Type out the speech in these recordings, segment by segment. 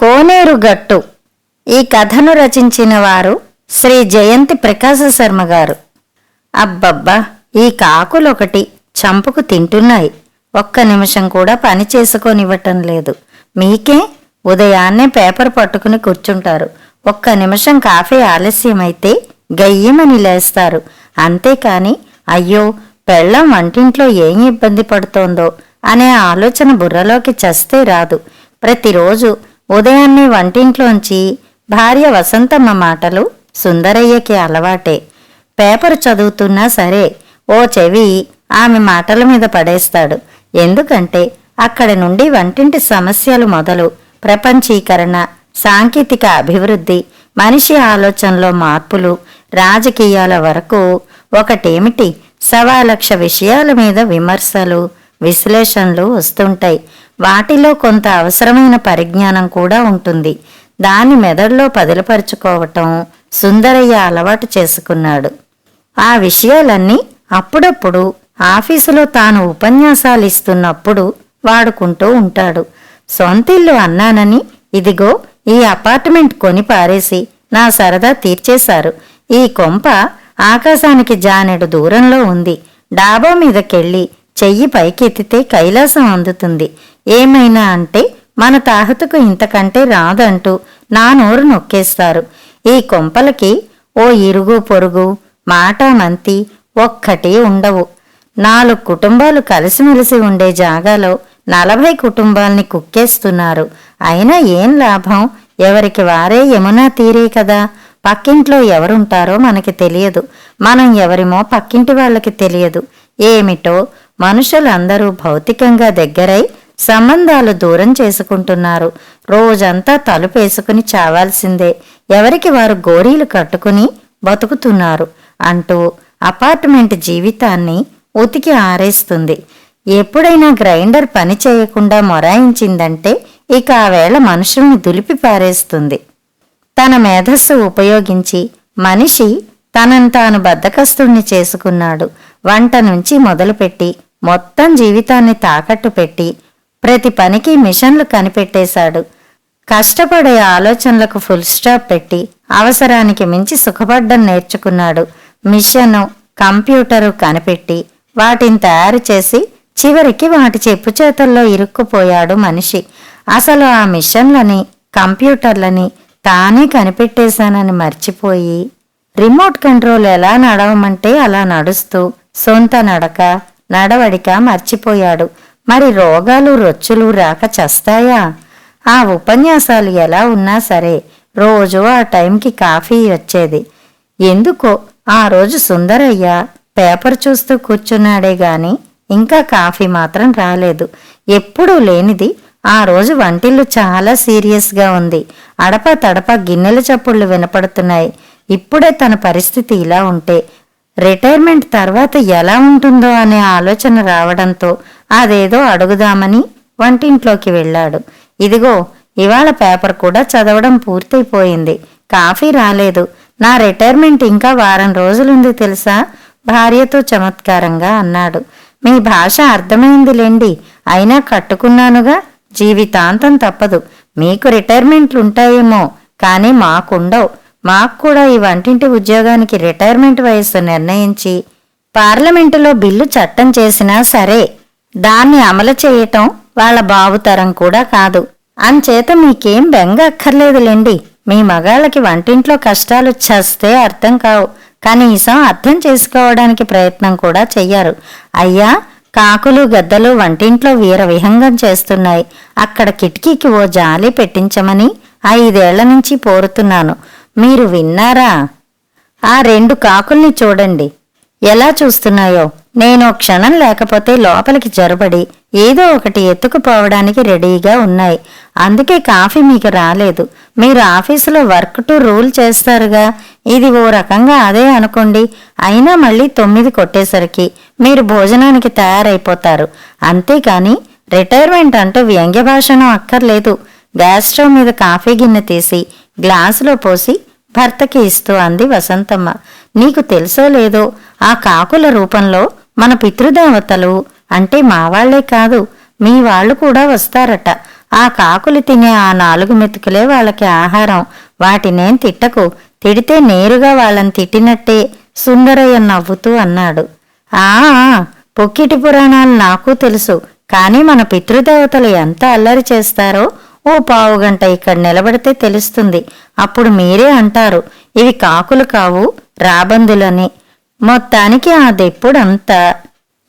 కోనేరుగట్టు. ఈ కథను రచించిన వారు శ్రీ జయంతి ప్రకాశ శర్మ గారు. అబ్బబ్బా, ఈ కాకులొకటి చంపుకు తింటున్నాయి. ఒక్క నిమిషం కూడా పని చేసుకొనివ్వటం లేదు. మీకే ఉదయాన్నే పేపర్ పట్టుకుని కూర్చుంటారు. ఒక్క నిమిషం కాఫీ ఆలస్యమైతే గయ్యమని లేస్తారు. అంతేకాని అయ్యో పెళ్ళం వంటింట్లో ఏం ఇబ్బంది పడుతోందో అనే ఆలోచన బుర్రలోకి చస్తే రాదు. ప్రతిరోజు ఉదయాన్నే వంటింట్లోంచి భార్య వసంతమ్మ మాటలు సుందరయ్యకి అలవాటే. పేపర్ చదువుతున్నా సరే ఓ చెవి ఆమె మాటల మీద పడేస్తాడు. ఎందుకంటే అక్కడి నుండి వంటింటి సమస్యలు మొదలు ప్రపంచీకరణ, సాంకేతిక అభివృద్ధి, మనిషి ఆలోచనలో మార్పులు, రాజకీయాల వరకు ఒకటేమిటి 1,00,000 విషయాల మీద విమర్శలు, విశ్లేషణలు వస్తుంటాయి. వాటిలో కొంత అవసరమైన పరిజ్ఞానం కూడా ఉంటుంది. దాన్ని మెదడులో పదిలపరుచుకోవటం సుందరయ్య అలవాటు చేసుకున్నాడు. ఆ విషయాలన్నీ అప్పుడప్పుడు ఆఫీసులో తాను ఉపన్యాసాలు ఇస్తున్నప్పుడు వాడుకుంటూ ఉంటాడు. సొంతిల్లు అన్నానని ఇదిగో ఈ అపార్ట్మెంట్ కొని పారేసి నా సరదా తీర్చేశారు. ఈ కొంప ఆకాశానికి జానెడు దూరంలో ఉంది. డాబా మీదకెళ్ళి చెయ్యి పైకెత్తితే కైలాసం అందుతుంది. ఏమైనా అంటే మన తాహతుకు ఇంతకంటే రాదంటూ నా నోరు నొక్కేస్తారు. ఈ కొంపలకి ఓ ఇరుగు పొరుగు, మాటామంతి ఒక్కటి ఉండవు. 4 కుటుంబాలు కలిసిమెలిసి ఉండే జాగాలో 40 కుటుంబాల్ని కుక్కేస్తున్నారు. అయినా ఏం లాభం? ఎవరికి వారే యమునా తీరే కదా. పక్కింట్లో ఎవరుంటారో మనకి తెలియదు. మనం ఎవరిమో పక్కింటి వాళ్ళకి తెలియదు. ఏమిటో మనుషులందరూ భౌతికంగా దగ్గరై సంబంధాలు దూరం చేసుకుంటున్నారు. రోజంతా తలుపేసుకుని చావాల్సిందే. ఎవరికి వారు గోరీలు కట్టుకుని బతుకుతున్నారు అంటూ అపార్ట్మెంట్ జీవితాన్ని ఉతికి ఆరేస్తుంది. ఎప్పుడైనా గ్రైండర్ పని చేయకుండా మొరాయించిందంటే ఇక ఆ వేళ మనుషుల్ని దులిపి పారేస్తుంది. తన మేధస్సు ఉపయోగించి మనిషి తనను తాను బద్ధకస్తుణ్ణి చేసుకున్నాడు. వంట నుంచి మొదలుపెట్టి మొత్తం జీవితాన్ని తాకట్టు పెట్టి ప్రతి పనికి మిషన్లు కనిపెట్టేశాడు. కష్టపడే ఆలోచనలకు ఫుల్ స్టాప్ పెట్టి అవసరానికి మించి సుఖపడ్డం నేర్చుకున్నాడు. మిషను, కంప్యూటరు కనిపెట్టి వాటిని తయారు చేసి చివరికి వాటి చెప్పు చేతుల్లో ఇరుక్కుపోయాడు మనిషి. అసలు ఆ మిషన్లని, కంప్యూటర్లని తానే కనిపెట్టేశానని మర్చిపోయి రిమోట్ కంట్రోల్ ఎలా నడవమంటే అలా నడుస్తూ సొంత నడవడిక మర్చిపోయాడు. మరి రోగాలు రొచ్చులు రాక చస్తాయా? ఆ ఉపన్యాసాలు ఎలా ఉన్నా సరే రోజు ఆ టైంకి కాఫీ వచ్చేది. ఎందుకో ఆ రోజు సుందరయ్య పేపర్ చూస్తూ కూర్చున్నాడే గాని ఇంకా కాఫీ మాత్రం రాలేదు. ఎప్పుడూ లేనిది ఆ రోజు వంటిల్లు చాలా సీరియస్గా ఉంది. అడప తడప గిన్నెల చప్పుళ్ళు వినపడుతున్నాయి. ఇప్పుడే తన పరిస్థితి ఇలా ఉంటే రిటైర్మెంట్ తర్వాత ఎలా ఉంటుందో అనే ఆలోచన రావడంతో అదేదో అడుగుదామని వంటింట్లోకి వెళ్ళాడు. ఇదిగో ఇవాళ పేపర్ కూడా చదవడం పూర్తయిపోయింది. కాఫీ రాలేదు. నా రిటైర్మెంట్ ఇంకా వారం రోజులుంది తెలుసా? భార్యతో చమత్కారంగా అన్నాడు. మీ భాష అర్థమైందిలేండి. అయినా కట్టుకున్నానుగా, జీవితాంతం తప్పదు. మీకు రిటైర్మెంట్లుంటాయేమో కానీ మాకుండవు. మాకు కూడా ఈ వంటింటి ఉద్యోగానికి రిటైర్మెంట్ వయస్సు నిర్ణయించి పార్లమెంటులో బిల్లు చట్టం చేసినా సరే దాన్ని అమలు చేయటం వాళ్ళ బాబుతరం కూడా కాదు. అంచేత మీకేం బెంగ అక్కర్లేదులేండి. మీ మగాళ్ళకి వంటింట్లో కష్టాలు చస్తే అర్థం కావు. కనీసం అర్థం చేసుకోవడానికి ప్రయత్నం కూడా చెయ్యరు. అయ్యా, కాకులు గద్దలు వంటింట్లో వీరవిహంగం చేస్తున్నాయి. అక్కడ కిటికీకి ఓ జాలి పెట్టించమని 5 ఏళ్ల నుంచి పోరుతున్నాను. మీరు విన్నారా? ఆ 2 కాకుల్ని చూడండి ఎలా చూస్తున్నాయో. నేను క్షణం లేకపోతే లోపలికి జొరబడి ఏదో ఒకటి ఎత్తుకుపోవడానికి రెడీగా ఉన్నాయి. అందుకే కాఫీ మీకు రాలేదు. మీరు ఆఫీసులో వర్క్ టు రూల్ చేస్తారుగా, ఇది ఓ రకంగా అదే అనుకోండి. అయినా మళ్ళీ 9 కొట్టేసరికి మీరు భోజనానికి తయారైపోతారు. అంతేకాని రిటైర్మెంట్ అంటూ వ్యంగ్య భాషణం అక్కర్లేదు. గ్యాస్ స్టవ్ మీద కాఫీ గిన్నె తీసి గ్లాసులో పోసి భర్తకి ఇస్తూ అంది వసంతమ్మ. నీకు తెలుసో లేదో, ఆ కాకుల రూపంలో మన పితృదేవతలు అంటే మా వాళ్లే కాదు మీ వాళ్ళు కూడా వస్తారట. ఆ కాకులు తినే ఆ 4 మెతుకులే వాళ్ళకి ఆహారం. వాటినేం తిట్టకు, తిడితే నేరుగా వాళ్ళని తిట్టినట్టే సుందరయ్య నవ్వుతూ అన్నాడు. ఆ పొక్కిటి పురాణాలు నాకు తెలుసు, కాని మన పితృదేవతలు ఎంత అల్లరి చేస్తారో ఓ పావుగంట ఇక్కడ నిలబడితే తెలుస్తుంది. అప్పుడు మీరే అంటారు ఇవి కాకులు కావు రాబందులని. మొత్తానికి ఆ దెప్పుడంతా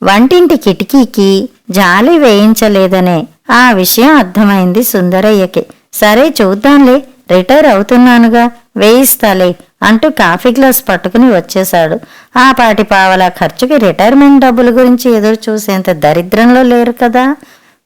వంటింటి కిటికీకి జాలి వేయించలేదనే ఆ విషయం అర్థమైంది సుందరయ్యకి. సరే చూద్దాంలే, రిటైర్ అవుతున్నానుగా, వేయిస్తాలే అంటూ కాఫీ గ్లాస్ పట్టుకుని వచ్చేశాడు. ఆ పాటి పావలా ఖర్చుకి రిటైర్మెంట్ డబ్బుల గురించి ఎదురు చూసేంత దరిద్రంలో లేరు కదా.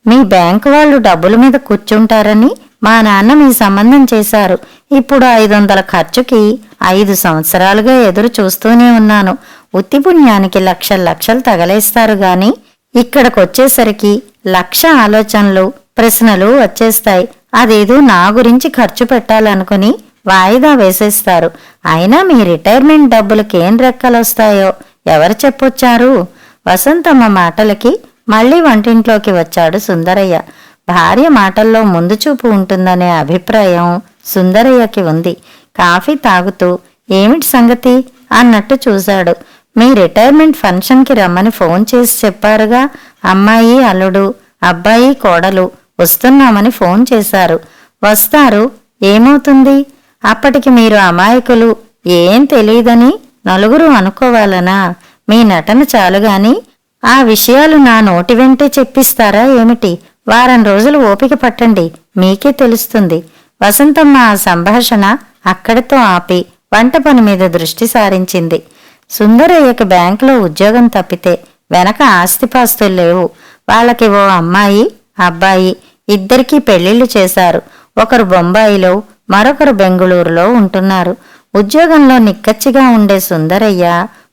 మీ బ్యాంకు వాళ్ళు డబ్బుల మీద కూర్చుంటారని మా నాన్న మీ సంబంధం చేశారు. ఇప్పుడు 500 ఖర్చుకి 5 సంవత్సరాలుగా ఎదురు చూస్తూనే ఉన్నాను. ఉత్తిపుణ్యానికి లక్షలు తగలేస్తారు గాని ఇక్కడికొచ్చేసరికి 1,00,000 ఆలోచనలు ప్రశ్నలు వచ్చేస్తాయి. అదేదో నా గురించి ఖర్చు పెట్టాలనుకుని వాయిదా వేసేస్తారు. అయినా మీ రిటైర్మెంట్ డబ్బులకేం రెక్కలొస్తాయో ఎవరు చెప్పొచ్చారు? వసంతమ్మ మాటలకి మళ్లీ వంటింట్లోకి వచ్చాడు సుందరయ్య. భార్య మాటల్లో ముందు చూపు ఉంటుందనే అభిప్రాయం సుందరయ్యకి ఉంది. కాఫీ తాగుతూ ఏమిటి సంగతి అన్నట్టు చూశాడు. మీ రిటైర్మెంట్ ఫంక్షన్కి రమ్మని ఫోన్ చేసి చెప్పారుగా. అమ్మాయి అల్లుడు, అబ్బాయి కోడలు వస్తున్నామని ఫోన్ చేశారు. వస్తారు, ఏమవుతుంది? అప్పటికి మీరు అమాయకులు, ఏం తెలీదని నలుగురు అనుకోవాలనా? మీ నటన చాలుగాని ఆ విషయాలు నా నోటి వెంటే చెప్పిస్తారా ఏమిటి? వారం రోజులు ఓపిక పట్టండి, మీకే తెలుస్తుంది. వసంతమ్మ ఆ సంభాషణ అక్కడితో ఆపి వంట పని మీద దృష్టి సారించింది. సుందరయ్యకి బ్యాంకులో ఉద్యోగం తప్పితే వెనక ఆస్తిపాస్తులు లేవు. వాళ్ళకి ఓ అమ్మాయి అబ్బాయి, ఇద్దరికీ పెళ్లిళ్లు చేశారు. ఒకరు బొంబాయిలో, మరొకరు బెంగుళూరులో ఉంటున్నారు. ఉద్యోగంలో నిక్కచ్చిగా ఉండే సుందరయ్య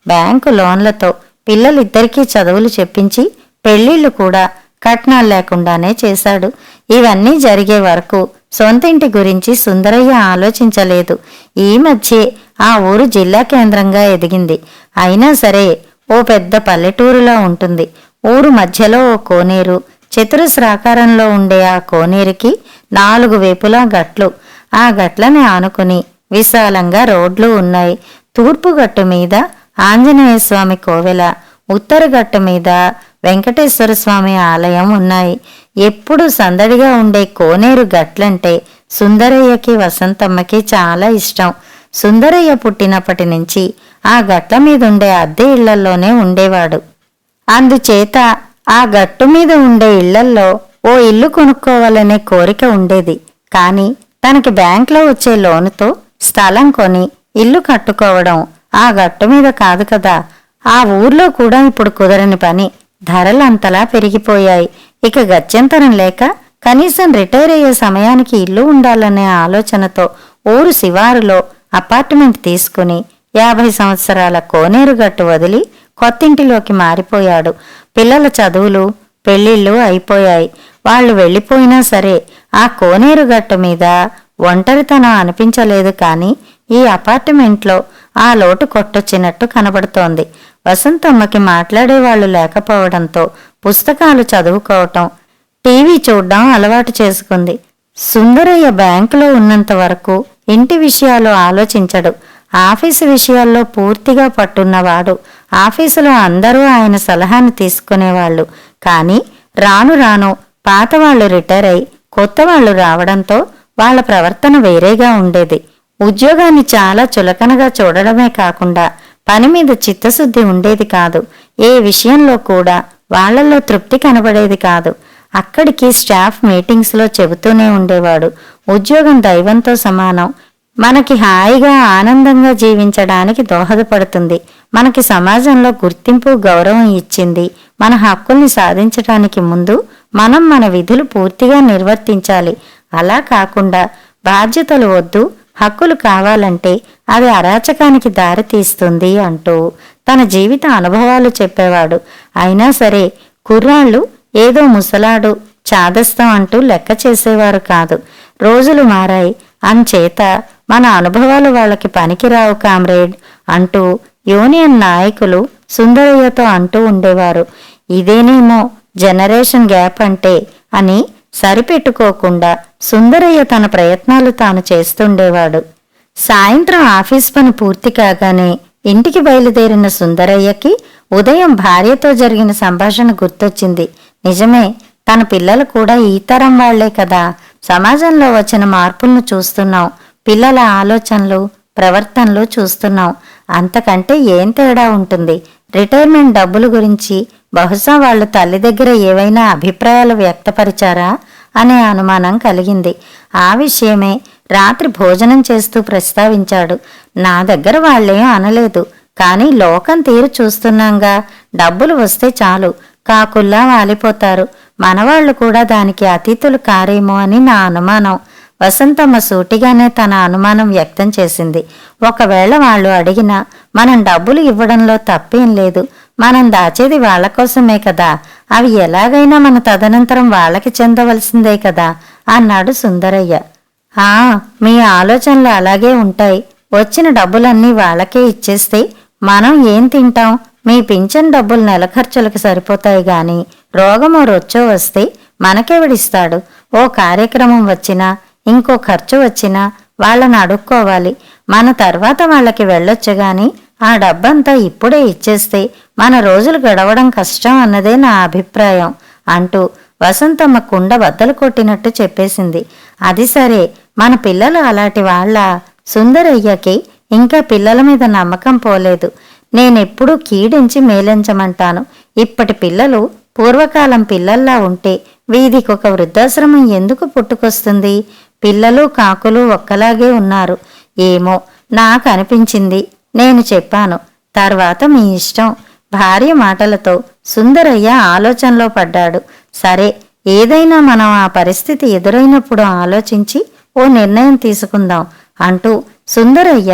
బ్యాంకు లోన్లతో పిల్లలిద్దరికీ చదువులు చెప్పించి పెళ్లిళ్లు కూడా కట్నాలు లేకుండానే చేశాడు. ఇవన్నీ జరిగే వరకు సొంతింటి గురించి సుందరయ్య ఆలోచించలేదు. ఈ మధ్యే ఆ ఊరు జిల్లా కేంద్రంగా ఎదిగింది. అయినా సరే ఓ పెద్ద పల్లెటూరులా ఉంటుంది. ఊరు మధ్యలో ఓ కోనేరు, చతురస్రాకారంలో ఉండే ఆ కోనేరుకి 4 వైపులా గట్లు. ఆ గట్లని ఆనుకుని విశాలంగా రోడ్లు ఉన్నాయి. తూర్పు గట్టు మీద ఆంజనేయస్వామి కోవెల, ఉత్తర గట్టు మీద వెంకటేశ్వర స్వామి ఆలయం ఉన్నాయి. ఎప్పుడూ సందడిగా ఉండే కోనేరు గట్లంటే సుందరయ్యకి వసంతమ్మకి చాలా ఇష్టం. సుందరయ్య పుట్టినప్పటి నుంచి ఆ గట్ల మీదుండే అద్దె ఇళ్లల్లోనే ఉండేవాడు. అందుచేత ఆ గట్టు మీద ఉండే ఇళ్లల్లో ఓ ఇల్లు కొనుక్కోవాలనే కోరిక ఉండేది. కాని తనకి బ్యాంకులో వచ్చే లోనుతో స్థలం కొని ఇల్లు కట్టుకోవడం ఆ గట్టు మీద కాదు కదా. ఆ ఊర్లో కూడా ఇప్పుడు కుదరని పని. ధరలంతలా పెరిగిపోయాయి. ఇక గత్యంతరం లేక కనీసం రిటైర్ అయ్యే సమయానికి ఇల్లు ఉండాలనే ఆలోచనతో ఊరు శివారులో అపార్ట్మెంట్ తీసుకుని 50 సంవత్సరాల కోనేరుగట్టు వదిలి కొత్తింటిలోకి మారిపోయాడు. పిల్లల చదువులు పెళ్లిళ్ళు అయిపోయాయి. వాళ్ళు వెళ్ళిపోయినా సరే ఆ కోనేరుగట్టు మీద ఒంటరితనం అనిపించలేదు. కాని ఈ అపార్ట్మెంట్లో ఆ లోటు కొట్టొచ్చినట్టు కనబడుతోంది. వసంతమ్మకి మాట్లాడేవాళ్లు లేకపోవడంతో పుస్తకాలు చదువుకోవటం, టీవీ చూడ్డం అలవాటు చేసుకుంది. సుందరయ్య బ్యాంకులో ఉన్నంత వరకు ఇంటి విషయాలు ఆలోచించడు. ఆఫీసు విషయాల్లో పూర్తిగా పట్టున్నవాడు. ఆఫీసులో అందరూ ఆయన సలహాను తీసుకునేవాళ్లు. కాని రాను రాను పాతవాళ్లు రిటైర్ అయి కొత్తవాళ్లు రావడంతో వాళ్ల ప్రవర్తన వేరేగా ఉండేది. ఉద్యోగాన్ని చాలా చులకనగా చూడడమే కాకుండా పని మీద చిత్తశుద్ధి ఉండేది కాదు. ఏ విషయంలో కూడా వాళ్లలో తృప్తి కనబడేది కాదు. అక్కడికి స్టాఫ్ మీటింగ్స్లో చెబుతూనే ఉండేవాడు, ఉద్యోగం దైవంతో సమానం. మనకి హాయిగా ఆనందంగా జీవించడానికి దోహదపడుతుంది. మనకి సమాజంలో గుర్తింపు గౌరవం ఇచ్చింది. మన హక్కుల్ని సాధించటానికి ముందు మనం మన విధులు పూర్తిగా నిర్వర్తించాలి. అలా కాకుండా బాధ్యతలు వద్దు, హక్కులు కావాలంటే అది అరాచకానికి దారితీస్తుంది అంటూ తన జీవిత అనుభవాలు చెప్పేవాడు. అయినా సరే కుర్రాళ్ళు ఏదో ముసలాడు చాదస్తం అంటూ లెక్క చేసేవారు కాదు. రోజులు మారాయి. అంచేత మన అనుభవాలు వాళ్ళకి పనికిరావు కామ్రేడ్ అంటూ యూనియన్ నాయకులు సుందరయ్యతో అంటూ ఉండేవారు. ఇదేనేమో జనరేషన్ గ్యాప్ అంటే అని సరిపెట్టుకోకుండా సుందరయ్య తన ప్రయత్నాలు తాను చేస్తుండేవాడు. సాయంత్రం ఆఫీస్ పని పూర్తి కాగానే ఇంటికి బయలుదేరిన సుందరయ్యకి ఉదయం భార్యతో జరిగిన సంభాషణ గుర్తొచ్చింది. నిజమే, తన పిల్లలు కూడా ఈ తరం వాళ్లే కదా. సమాజంలో వచ్చిన మార్పులను చూస్తున్నాం, పిల్లల ఆలోచనలు ప్రవర్తనలు చూస్తున్నాం. అంతకంటే ఏం తేడా ఉంటుంది? రిటైర్మెంట్ డబ్బుల గురించి బహుశా వాళ్ళు తల్లి దగ్గర ఏవైనా అభిప్రాయాలు వ్యక్తపరిచారా అనే అనుమానం కలిగింది. ఆ విషయమే రాత్రి భోజనం చేస్తూ ప్రస్తావించాడు. నా దగ్గర వాళ్ళేం అనలేదు, కానీ లోకం తీరు చూస్తున్నాంగా. డబ్బులు వస్తే చాలు కాకుల్లా వాలిపోతారు. మనవాళ్లు కూడా దానికి అతీతులు కారేమో అని నా అనుమానం. వసంతమ్మ సూటిగానే తన అనుమానం వ్యక్తం చేసింది. ఒకవేళ వాళ్ళు అడిగినా మనం డబ్బులు ఇవ్వడంలో తప్పేం లేదు. మనం దాచేది వాళ్ల కోసమే కదా. అవి ఎలాగైనా మన తదనంతరం వాళ్ళకి చెందవలసిందే కదా అన్నాడు సుందరయ్య. మీ ఆలోచనలు అలాగే ఉంటాయి. వచ్చిన డబ్బులన్నీ వాళ్ళకే ఇచ్చేస్తే మనం ఏం తింటాం? మీ పింఛన్ డబ్బులు నెల ఖర్చులకు సరిపోతాయి గాని రోగమో రొచ్చో వస్తే మనకెవడిస్తాడు? ఓ కార్యక్రమం వచ్చినా ఇంకో ఖర్చు వచ్చినా వాళ్ళని అడుక్కోవాలి. మన తర్వాత వాళ్ళకి వెళ్ళొచ్చు గాని ఆ డబ్బంతా ఇప్పుడే ఇచ్చేస్తే మన రోజులు గడవడం కష్టం అన్నదే నా అభిప్రాయం అంటూ వసంతమ్మ కుండ బద్దలు కొట్టినట్టు చెప్పేసింది. అది సరే, మన పిల్లలు అలాంటి వాళ్ళ? సుందరయ్యకి ఇంకా పిల్లల మీద నమ్మకం పోలేదు. నేనెప్పుడూ కీడించి మేలించమంటాను. ఇప్పటి పిల్లలు పూర్వకాలం పిల్లల్లా ఉంటే వీధికొక వృద్ధాశ్రమం ఎందుకు పుట్టుకొస్తుంది? పిల్లలు కాకులు ఒక్కలాగే ఉన్నారు. ఏమో నాకు అనిపించింది, నేను చెప్పాను. తర్వాత మీ ఇష్టం. భార్య మాటలతో సుందరయ్య ఆలోచనలో పడ్డాడు. సరే, ఏదైనా మనం ఆ పరిస్థితి ఎదురైనప్పుడు ఆలోచించి ఓ నిర్ణయం తీసుకుందాం అంటూ సుందరయ్య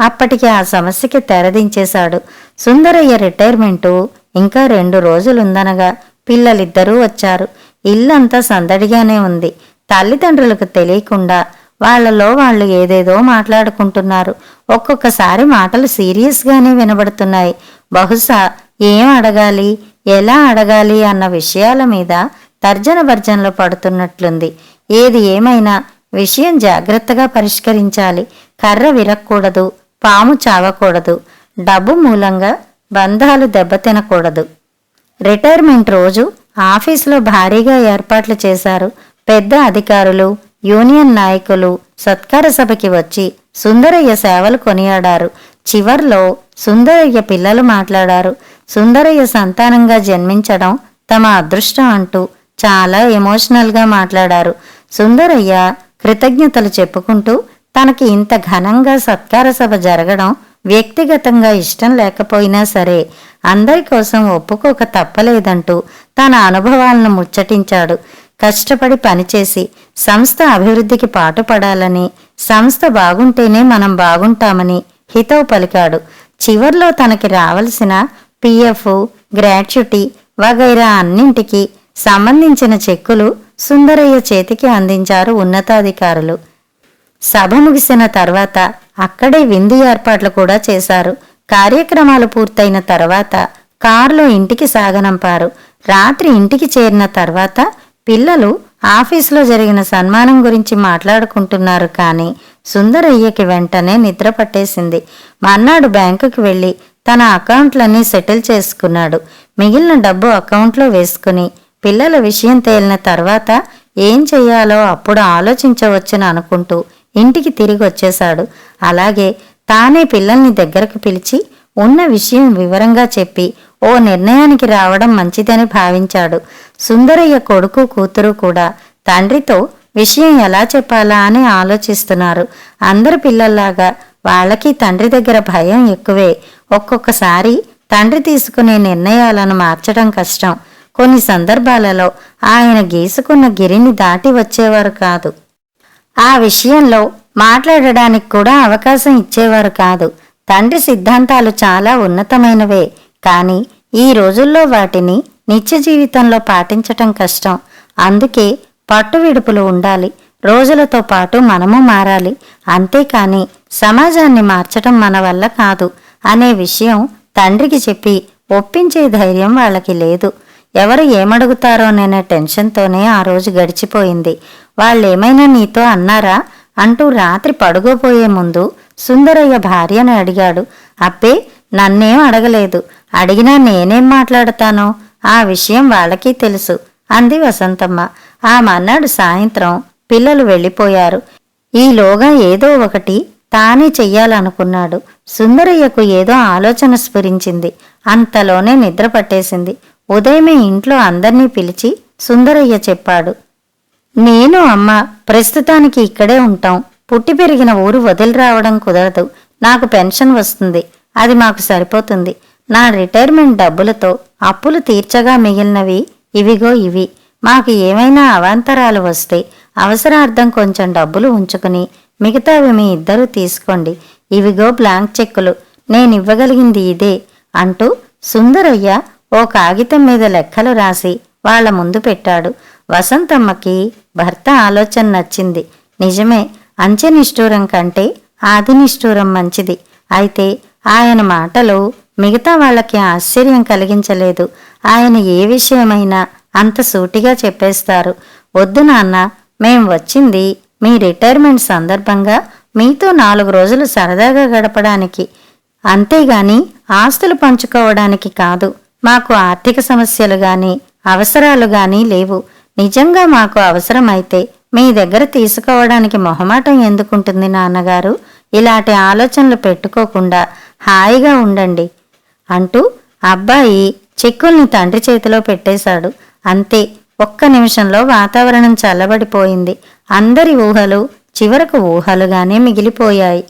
అప్పటికి ఆ సమస్యకి తెరదించేశాడు. సుందరయ్య రిటైర్మెంటు ఇంకా 2 రోజులుందనగా పిల్లలిద్దరూ వచ్చారు. ఇల్లంతా సందడిగానే ఉంది. తల్లిదండ్రులకు తెలియకుండా వాళ్లలో వాళ్ళు ఏదేదో మాట్లాడుకుంటున్నారు. ఒక్కొక్కసారి మాటలు సీరియస్గానే వినబడుతున్నాయి. బహుశా ఏం అడగాలి, ఎలా అడగాలి అన్న విషయాల మీద తర్జన భర్జనలు పడుతున్నట్లుంది. ఏది ఏమైనా విషయం జాగ్రత్తగా పరిష్కరించాలి. కర్ర విరక్కూడదు, పాము చావకూడదు, డబ్బు మూలంగా బంధాలు దెబ్బతినకూడదు. రిటైర్మెంట్ రోజు ఆఫీసులో భారీగా ఏర్పాట్లు చేశారు. పెద్ద అధికారులు, యూనియన్ నాయకులు సత్కార సభకి వచ్చి సుందరయ్య సేవలు కొనియాడారు. చివర్లో సుందరయ్య పిల్లలు మాట్లాడారు. సుందరయ్య సంతానంగా జన్మించడం తమ అదృష్టం అంటూ చాలా ఎమోషనల్గా మాట్లాడారు. సుందరయ్య కృతజ్ఞతలు చెప్పుకుంటూ తనకి ఇంత ఘనంగా సత్కార సభ జరగడం వ్యక్తిగతంగా ఇష్టం లేకపోయినా సరే అందరి కోసం ఒప్పుకోక తప్పలేదంటూ తన అనుభవాలను ముచ్చటించాడు. కష్టపడి పనిచేసి సంస్థ అభివృద్ధికి పాటుపడాలని, సంస్థ బాగుంటేనే మనం బాగుంటామని హితవు పలికాడు. చివర్లో తనకి రావలసిన పిఎఫ్, గ్రాట్యుటీ వగైరా అన్నింటికీ సంబంధించిన చెక్కులు సుందరయ్య చేతికి అందించారు ఉన్నతాధికారులు. సభ ముగిసిన తర్వాత అక్కడే విందు ఏర్పాట్లు కూడా చేశారు. కార్యక్రమాలు పూర్తయిన తర్వాత కారులో ఇంటికి సాగనంపారు. రాత్రి ఇంటికి చేరిన తర్వాత పిల్లలు ఆఫీసులో జరిగిన సన్మానం గురించి మాట్లాడుకుంటున్నారు. కానీ సుందరయ్యకి వెంటనే నిద్ర పట్టేసింది. మర్నాడు బ్యాంకుకి వెళ్లి తన అకౌంట్లన్నీ సెటిల్ చేసుకున్నాడు. మిగిలిన డబ్బు అకౌంట్లో వేసుకుని పిల్లల విషయం తేలిన తర్వాత ఏం చెయ్యాలో అప్పుడు ఆలోచించవచ్చును అనుకుంటూ ఇంటికి తిరిగి వచ్చేశాడు. అలాగే తానే పిల్లల్ని దగ్గరకు పిలిచి ఉన్న విషయం వివరంగా చెప్పి ఓ నిర్ణయానికి రావడం మంచిదని భావించాడు. సుందరయ్య కొడుకు కూతురు కూడా తండ్రితో విషయం ఎలా చెప్పాలా అని ఆలోచిస్తున్నారు. అందరి పిల్లల్లాగా వాళ్ళకి తండ్రి దగ్గర భయం ఎక్కువే. ఒక్కొక్కసారి తండ్రి తీసుకునే నిర్ణయాలను మార్చడం కష్టం. కొన్ని సందర్భాలలో ఆయన గీసుకున్న గిరిని దాటి వచ్చేవారు కాదు. ఆ విషయంలో మాట్లాడడానికి కూడా అవకాశం ఇచ్చేవారు కాదు. తండ్రి సిద్ధాంతాలు చాలా ఉన్నతమైనవే, కానీ ఈ రోజుల్లో వాటిని నిత్య జీవితంలో పాటించటం కష్టం. అందుకే పట్టు విడుపులు ఉండాలి. రోజులతో పాటు మనము మారాలి. అంతేకాని సమాజాన్ని మార్చటం మన వల్ల కాదు అనే విషయం తండ్రికి చెప్పి ఒప్పించే ధైర్యం వాళ్ళకి లేదు. ఎవరు ఏమడుగుతారోననే టెన్షన్తోనే ఆ రోజు గడిచిపోయింది. వాళ్ళేమైనా నీతో అన్నారా అంటూ రాత్రి పడుకోబోయే ముందు సుందరయ్య భార్యను అడిగాడు. అబ్బే, నన్నేం అడగలేదు. అడిగినా నేనేం మాట్లాడతానో? ఆ విషయం వాళ్ళకి తెలుసు అంది వసంతమ్మ. ఆ మర్నాడు సాయంత్రం పిల్లలు వెళ్ళిపోయారు. ఈలోగా ఏదో ఒకటి తానే చెయ్యాలనుకున్నాడు. సుందరయ్యకు ఏదో ఆలోచన స్ఫురించింది. అంతలోనే నిద్ర పట్టేసింది. ఉదయమే ఇంట్లో అందర్నీ పిలిచి సుందరయ్య చెప్పాడు. నేను అమ్మ ప్రస్తుతానికి ఇక్కడే ఉంటాం. పుట్టి పెరిగిన ఊరు వదిలి రావడం కుదరదు. నాకు పెన్షన్ వస్తుంది, అది మాకు సరిపోతుంది. నా రిటైర్మెంట్ డబ్బులతో అప్పులు తీర్చగా మిగిలినవి ఇవిగో ఇవి. మాకు ఏమైనా అవాంతరాలు వస్తే అవసరార్థం కొంచెం డబ్బులు ఉంచుకుని మిగతావి మీ ఇద్దరూ తీసుకోండి. ఇవిగో బ్లాంక్ చెక్కులు, నేనివ్వగలిగింది ఇదే అంటూ సుందరయ్య ఓ కాగితం మీద లెక్కలు రాసి వాళ్ల ముందు పెట్టాడు. వసంతమ్మకి భర్త ఆలోచన నచ్చింది. నిజమే, అంచెనిష్ఠూరం కంటే ఆదినిష్ఠూరం మంచిది. అయితే ఆయన మాటలు మిగతా వాళ్ళకి ఆశ్చర్యం కలిగించలేదు. ఆయన ఏ విషయమైనా అంత సూటిగా చెప్పేస్తారు. వద్దు నాన్న, మేం వచ్చింది మీ రిటైర్మెంట్ సందర్భంగా మీతో 4 రోజులు సరదాగా గడపడానికి, అంతేగాని ఆస్తులు పంచుకోవడానికి కాదు. మాకు ఆర్థిక సమస్యలు గాని అవసరాలు గాని లేవు. నిజంగా మాకు అవసరమైతే మీ దగ్గర తీసుకోవడానికి మొహమాటం ఎందుకుంటుంది నాన్నగారు? ఇలాంటి ఆలోచనలు పెట్టుకోకుండా హాయిగా ఉండండి అంటూ అబ్బాయి చెక్కుల్ని తండ్రి చేతిలో పెట్టేశాడు. అంతే, ఒక్క నిమిషంలో వాతావరణం చల్లబడిపోయింది. అందరి ఊహలు చివరకు ఊహలుగానే మిగిలిపోయాయి.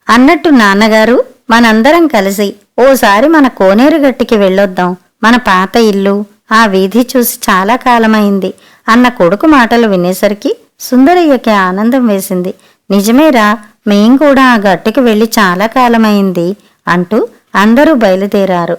అన్నట్టు నాన్నగారు, మనందరం కలిసి ఓసారి మన కోనేరుగట్టికి వెళ్ళొద్దాం. మన పాత ఇల్లు, ఆ వీధి చూసి చాలా కాలమైంది అన్న కొడుకు మాటలు వినేసరికి సుందరయ్యకి ఆనందం వేసింది. నిజమేరా, మేం కూడా ఆ గట్టుకి వెళ్ళి చాలా కాలమైంది అంటూ అందరూ బయలుదేరారు.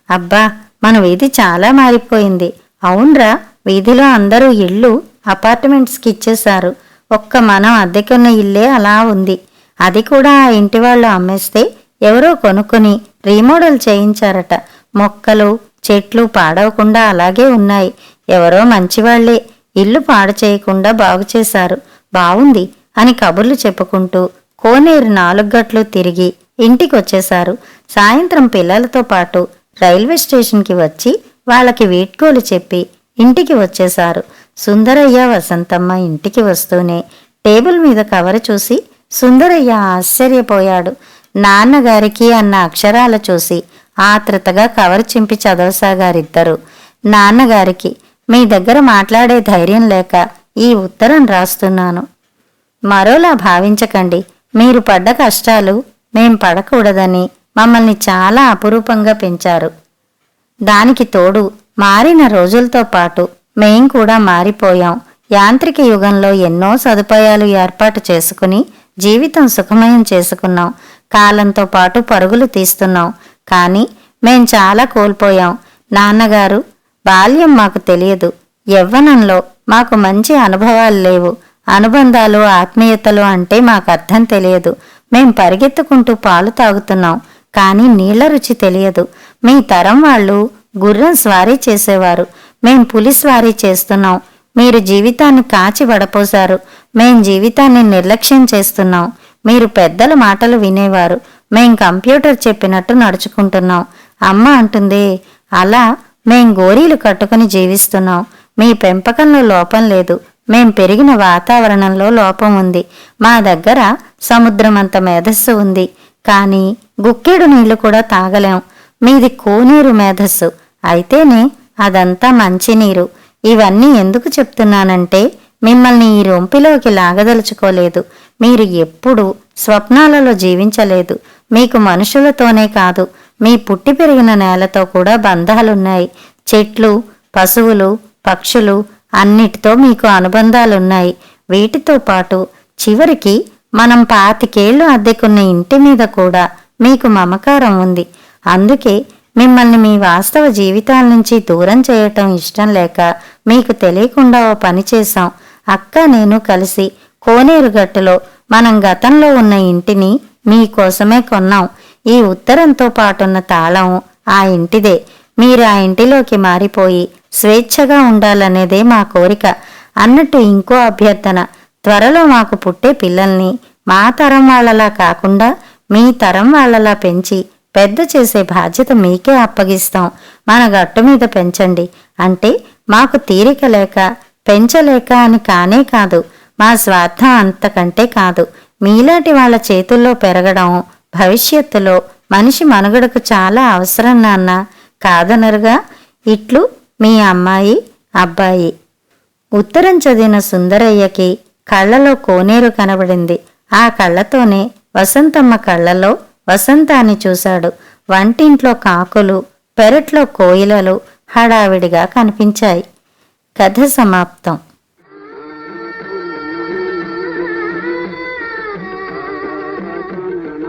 అబ్బా, మన వీధి చాలా మారిపోయింది. అవునరా, వీధిలో అందరూ ఇళ్ళు అపార్ట్మెంట్స్కి ఇచ్చేశారు. ఒక్క మనం అద్దెకున్న ఇల్లే అలా ఉంది. అది కూడా ఆ ఇంటి వాళ్ళు అమ్మేస్తే ఎవరో కొనుక్కుని రీమోడల్ చేయించారట. మొక్కలు చెట్లు పాడవకుండా అలాగే ఉన్నాయి. ఎవరో మంచివాళ్లే ఇల్లు పాడు చేయకుండా బాగుచేశారు. బావుంది అని కబుర్లు చెప్పుకుంటూ కోనేరు 4 గట్లు తిరిగి ఇంటికొచ్చేశారు. సాయంత్రం పిల్లలతో పాటు రైల్వే స్టేషన్కి వచ్చి వాళ్ళకి వీడ్కోలు చెప్పి ఇంటికి వచ్చేశారు. సుందరయ్య వసంతమ్మ ఇంటికి వస్తూనే టేబుల్ మీద కవర్ చూసి సుందరయ్య ఆశ్చర్యపోయాడు. నాన్నగారికి అన్న అక్షరాలు చూసి ఆత్రుతగా కవర్ చింపి చదవసాగారిద్దరు. నాన్నగారికి, మీ దగ్గర మాట్లాడే ధైర్యం లేక ఈ ఉత్తరం రాస్తున్నాను. మరోలా భావించకండి. మీరు పడ్డ కష్టాలు మేం పడకూడదని మమ్మల్ని చాలా అపురూపంగా పెంచారు. దానికి తోడు మారిన రోజులతో పాటు మేం కూడా మారిపోయాం. యాంత్రిక యుగంలో ఎన్నో సదుపాయాలు ఏర్పాటు చేసుకుని జీవితం సుఖమయం చేసుకున్నాం. కాలంతో పాటు పరుగులు తీస్తున్నాం. కానీ మేం చాలా కోల్పోయాం. నాన్నగారు, బాల్యం మాకు తెలియదు. యవ్వనంలో మాకు మంచి అనుభవాలు లేవు. అనుబంధాలు, ఆత్మీయతలు అంటే మాకు అర్థం తెలియదు. మేం పరిగెత్తుకుంటూ పాలు తాగుతున్నాం, కానీ నీళ్ల రుచి తెలియదు. మీ తరం వాళ్ళు గుర్రం స్వారీ చేసేవారు. మేం పులి స్వారీ చేస్తున్నాం. మీరు జీవితాన్ని కాచి వడపోశారు. మేం జీవితాన్ని నిర్లక్ష్యం చేస్తున్నాం. మీరు పెద్దల మాటలు వినేవారు. మేం కంప్యూటర్ చెప్పినట్టు నడుచుకుంటున్నాం. అమ్మ అంటుందే, అలా మేం గోరీలు కట్టుకుని జీవిస్తున్నాం. మీ పెంపకంలో లోపం లేదు. మేం పెరిగిన వాతావరణంలో లోపం ఉంది. మా దగ్గర సముద్రమంత మేధస్సు ఉంది, కానీ గుక్కెడు నీళ్లు కూడా తాగలేం. మీది కోనేరు మేధస్సు అయితేనే అదంతా మంచినీరు. ఇవన్నీ ఎందుకు చెప్తున్నానంటే మిమ్మల్ని ఈ రొంపిలోకి లాగదలుచుకోలేదు. మీరు ఎప్పుడూ స్వప్నాలలో జీవించలేదు. మీకు మనుషులతోనే కాదు, మీ పుట్టి పెరిగిన నేలతో కూడా బంధాలున్నాయి. చెట్లు, పశువులు, పక్షులు అన్నిటితో మీకు అనుబంధాలున్నాయి. వీటితో పాటు చివరికి మనం 25 ఏళ్లు అద్దెకున్న ఇంటి మీద కూడా మీకు మమకారం ఉంది. అందుకే మిమ్మల్ని మీ వాస్తవ జీవితాల నుంచి దూరం చేయటం ఇష్టం లేక మీకు తెలియకుండా ఓ పని చేశాం. అక్క నేను కలిసి కోనేరుగట్టులో మనం గతంలో ఉన్న ఇంటిని మీకోసమే కొన్నాం. ఈ ఉత్తరంతో పాటున్న తాళం ఆ ఇంటిదే. మీరు ఆ ఇంటిలోకి మారిపోయి స్వేచ్ఛగా ఉండాలనేదే మా కోరిక. అన్నట్టు ఇంకో అభ్యర్థన. త్వరలో మాకు పుట్టే పిల్లల్ని మా తరం వాళ్లలా కాకుండా మీ తరం వాళ్లలా పెంచి పెద్ద చేసే బాధ్యత మీకే అప్పగిస్తాం. మన గట్టు మీద పెంచండి అంటే మాకు తీరిక లేక పెంచలేక అని కానే కాదు. మా స్వార్థం అంతకంటే కాదు. మీలాంటి వాళ్ళ చేతుల్లో పెరగడం భవిష్యత్తులో మనిషి మనుగడకు చాలా అవసరం నాన్న. కాదనరుగా. ఇట్లు మీ అమ్మాయి, అబ్బాయి. ఉత్తరం చదివిన సుందరయ్యకి కళ్ళలో కోనేరు కనబడింది. ఆ కళ్ళతోనే వసంతమ్మ కళ్ళలో వసంతాన్ని చూశాడు. వంటింట్లో కాకులు, పెరట్లో కోయిలలు హడావిడిగా కనిపించాయి. కథ సమాప్తం.